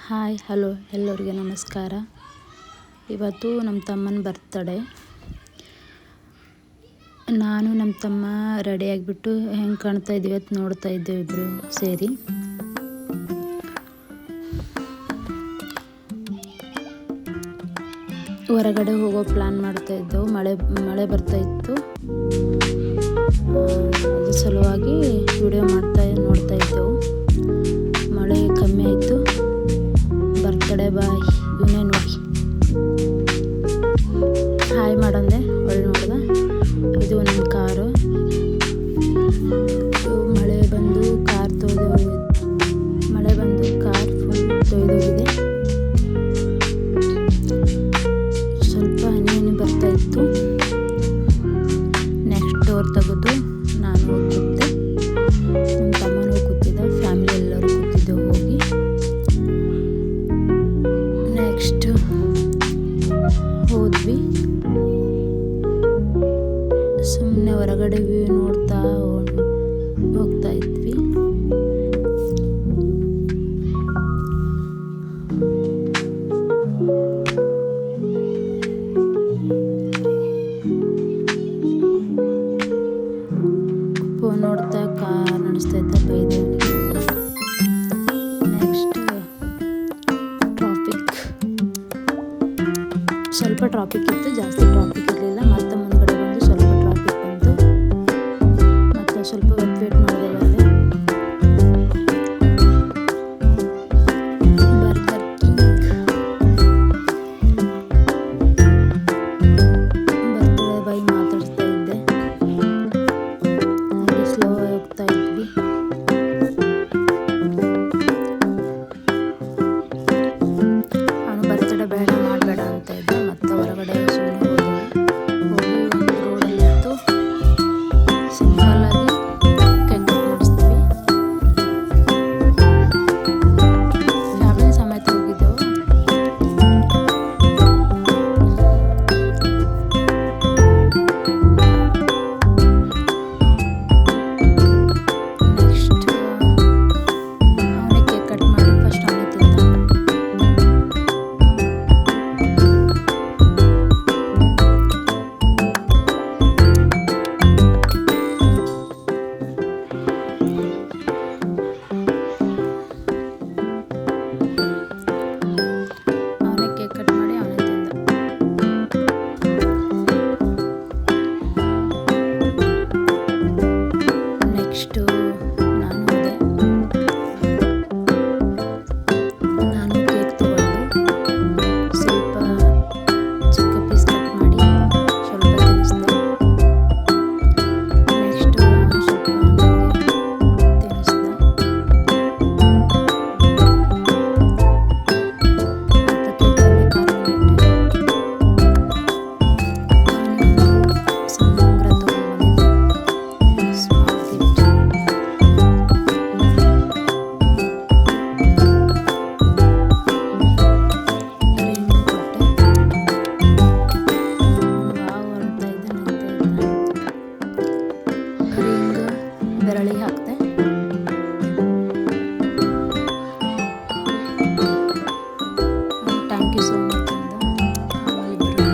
Hi hello ಎಲ್ಲರಿಗೆ ನಮಸ್ಕಾರ. ಇವತ್ತು ನಮ್ಮ ತಮ್ಮನ ಬರ್ತಡೇ. ನಾನು ನಮ್ಮ ತಮ್ಮ ರೆಡಿಯಾಗಿಬಿಟ್ಟು ಹೆಂಗೆ ಕಾಣ್ತಾ ಇದ್ದೀವಿ ಅಂತ ನೋಡ್ತಾ ಇದ್ದೇವೆ ಇಬ್ಬರು ಸೇರಿ. ಹೊರಗಡೆ ಹೋಗೋ ಪ್ಲ್ಯಾನ್ ಮಾಡ್ತಾ ಇದ್ದೆವು. ಮಳೆ ಬರ್ತಾ ಇತ್ತು. ಅದ್ರ ಸಲುವಾಗಿ ವಿಡಿಯೋ ನೋಡ್ತಾ ಇದ್ದೆವು. ಮಳೆ ಕಮ್ಮಿ ಆಯಿತು. ಬರ್ತಡೇ ಬಾಯ್ ಇವನೇ ನೋಡಿ ಹಾಯ್ ಮಾಡಂದೆ ಒಳ್ಳೆ ನೋಡ್ದ. ಇದು ನನ್ನ ಕಾರು. ಮಳೆ ಬಂದು ಕಾರ್ ಫುಲ್ ತೊಯ್ದೋಗಿದೆ. ಸ್ವಲ್ಪ ಹನಿ ಬರ್ತಾ ಇತ್ತು. ನೆಕ್ಸ್ಟ್ ಡೋರ್ ತೆಗೆದು ನಾನು ಹೋಗಿ ಕೂತೆ. ನಮ್ಮ ತಮ್ಮನ ಹೋಗಿ ಕೂತಿದ್ದ. ಫ್ಯಾಮಿಲಿ ಎಲ್ಲರೂ ಕೂತಿದ್ದೆವು ಹೋಗಿ. ನೆಕ್ಸ್ಟ್ ಹೋದ್ವಿ. ಸುಮ್ಮನೆ ಹೊರಗಡೆ ವ್ಯೂ ನೋಡ್ತಾ ಹೋಗ್ತಾ ಇದ್ವಿ. ಫೋನ್ ನೋಡ್ತಾ ಕಾರ್ ನಡೆಸ್ತಾ ಇದ್ದ ಬೈದೇವನಿಗೆ. ನೆಕ್ಸ್ಟ್ ಸ್ವಲ್ಪ ಟ್ರಾಫಿಕ್ ಇತ್ತು, ಜಾಸ್ತಿ ಟ್ರಾಫಿಕ್ ಇರಲಿಲ್ಲ. ಮತ್ತೆ ಮುಂದ್ಗಡೆ ಬಂದು ಸ್ವಲ್ಪ ಟ್ರಾಫಿಕ್ ಬಂತು. ಮತ್ತೆ ಸ್ವಲ್ಪ ವೇಟ್ ಮಾಡಿದೆ. ಬರ್ಗರ್ ಕಿಂಗ್ ಬರ್ತ್ಡೇ ಬಾಯ್ ಮಾತಾಡ್ತಾ ಇದ್ದೆ. ಹಾಗೆ ಸ್ಲೋ ಹೋಗ್ತಾ ಇದ್ವಿ. ಅವನು ಬರ್ತ್ಡೇ ಬೇಡ ಮಾಡಬೇಡ ಅಂತ ಇದ್ದ. ಮತ್ತೆ ಹೊರಗಡೆ ಸುಮ್ಮನೆ ಹೋಗಿ ಒಂದು ರೋಡಲ್ಲಿ ಇತ್ತು. ಸಿಂಪಲ್ ಆಗಿ ಕೇಕ್ ಮಾಡಿಸ್ತೀವಿ. ಫ್ಯಾಮಿಲಿ ಸಮೇತ ಹೋಗಿದ್ದೆವು. ನೆಕ್ಸ್ಟ್ ಅವನೇ ಕೇಕ್ ಕಟ್ ಮಾಡಿ ಫಸ್ಟ್ ಅವನೇ ತಿಂದ. ಅವನೇ ಕೇಕ್ ಕಟ್ ಮಾಡಿ ಅವನೇ ತಿಂದ. ನೆಕ್ಸ್ಟು ನಾನು ಹೋದೆ. ನಾನು ಕೇಕ್ ತಗೊಂಡು ಸ್ವಲ್ಪ ಚಿಕ್ಕ ಪೀಸ್ ಕಟ್ ಮಾಡಿ ಸ್ವಲ್ಪ ತಿನ್ನಿಸ್ದೆ. ನೆಕ್ಸ್ಟು ಸ್ವಲ್ಪ ನನಗೆ ತಿನ್ನಿಸ್ದೆ. ಮತ್ತು ಕೇಕಲ್ಲಿ ಕಾರಣಿಟ್ಟೆ. ಸಣ್ಣ ಉಂಗುರ ತಗೊಂಡ್ಬಂದಿದ್ದೆ. Small gift. ರಿಂಗ್ ಕೊಟ್ಟೆ. ವಾವ್ ಅಂತ ಇದ್ದ ನಿಂತ ರಿಂಗ್ ಬೆರಳಿಗೆ ಹಾಕ್ತೆ. ಥ್ಯಾಂಕ್ ಯು ಸೋ ಮಚ್ ಅಂದ. ಆಮೇಲೆ ಇಬ್ಬರು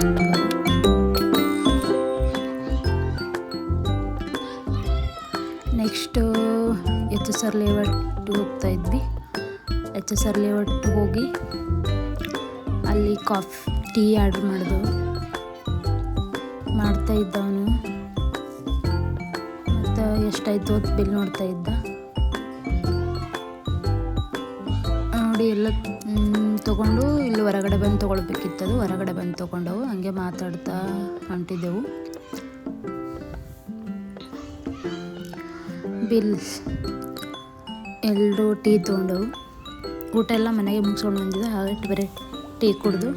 ನೆಕ್ಸ್ಟು HSR ಲೇಔಟ್ ಹೋಗ್ತಾ ಇದ್ವಿ. HSR ಲೇಔಟ್ ಹೋಗಿ ಅಲ್ಲಿ ಟೀ ಆರ್ಡ್ರ್ ಮಾಡಿದೆವು. ಮಾಡ್ತಾ ಇದ್ದ ಅವನು. ಮತ್ತು ಎಷ್ಟಾಯ್ತು ಅಂತ ಬಿಲ್ ನೋಡ್ತಾ ಇದ್ದ. ನೋಡಿ ಎಲ್ಲ ತೊಗೊಂಡು ಇಲ್ಲಿ ಹೊರಗಡೆ ಬಂದು ತೊಗೊಳ್ಬೇಕಿತ್ತದು. ಹೊರಗಡೆ ಬಂದು ತೊಗೊಂಡವು. ಹಂಗೆ ಮಾತಾಡ್ತಾ ಹೊಂಟಿದ್ದೆವು. ಬಿಲ್ ಎಲ್ಲರೂ ಟೀ ತೊಗೊಂಡವು. ಊಟ ಎಲ್ಲ ಮನೆಗೆ ಮುಗಿಸ್ಕೊಂಡು ಬಂದಿದ್ದೆ. ಹಾಗೆ ಬರೀ ಟೀ ಕುಡಿದು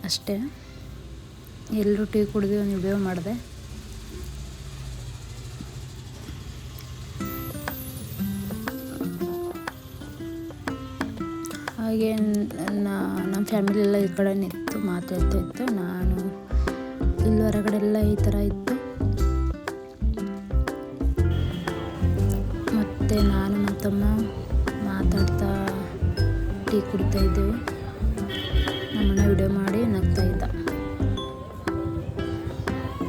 ಅಷ್ಟೇ. ಎಲ್ಲರೂ ಟೀ ಕುಡಿದು ಒಂದು ವಿಡಿಯೋ ಮಾಡಿದೆ. ಹಾಗೆ ನಮ್ಮ ಫ್ಯಾಮಿಲಿ ಎಲ್ಲ ಈ ಕಡೆ ನಿಂತು ಮಾತಾಡ್ತಾ ಇತ್ತು. ನಾನು ಇಲ್ಲಿ ಹೊರಗಡೆ ಎಲ್ಲ ಈ ಥರ ಇತ್ತು. ಮತ್ತು ನಾನು ನಮ್ಮ ತಮ್ಮ ಮಾತಾಡ್ತಾ ಟೀ ಕುಡಿತಾ ಇದ್ದೆವು. ನಮ್ಮಣ್ಣ ವಿಡಿಯೋ ಮಾಡಿ ನಗ್ತಾ ಇದ್ದ.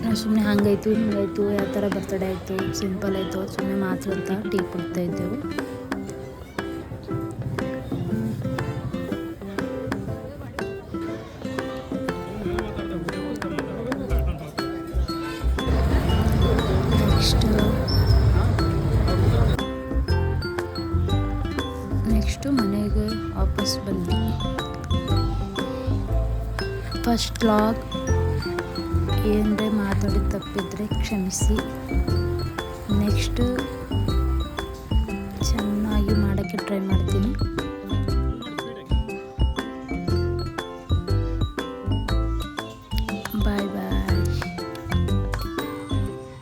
ನಾವು ಸುಮ್ಮನೆ ಹಂಗಾಯ್ತು ಹಿಂಗಾಯ್ತು, ಯಾವ ಥರ ಬರ್ತಡೇ ಆಯಿತು, ಸಿಂಪಲ್ ಆಯಿತು, ಸುಮ್ಮನೆ ಮಾತಾಡ್ತಾ ಟೀ ಕುಡಿತಾ ಇದ್ದೆವು. ನೆಕ್ಸ್ಟು ಮನೆಗೆ ವಾಪಸ್ ಬಂದ್ವಿ. ಫಸ್ಟ್ ವ್ಲಾಗ್ ಏನರೇ ಮಾತಾಡಿ ತಪ್ಪಿದ್ರೆ ಕ್ಷಮಿಸಿ.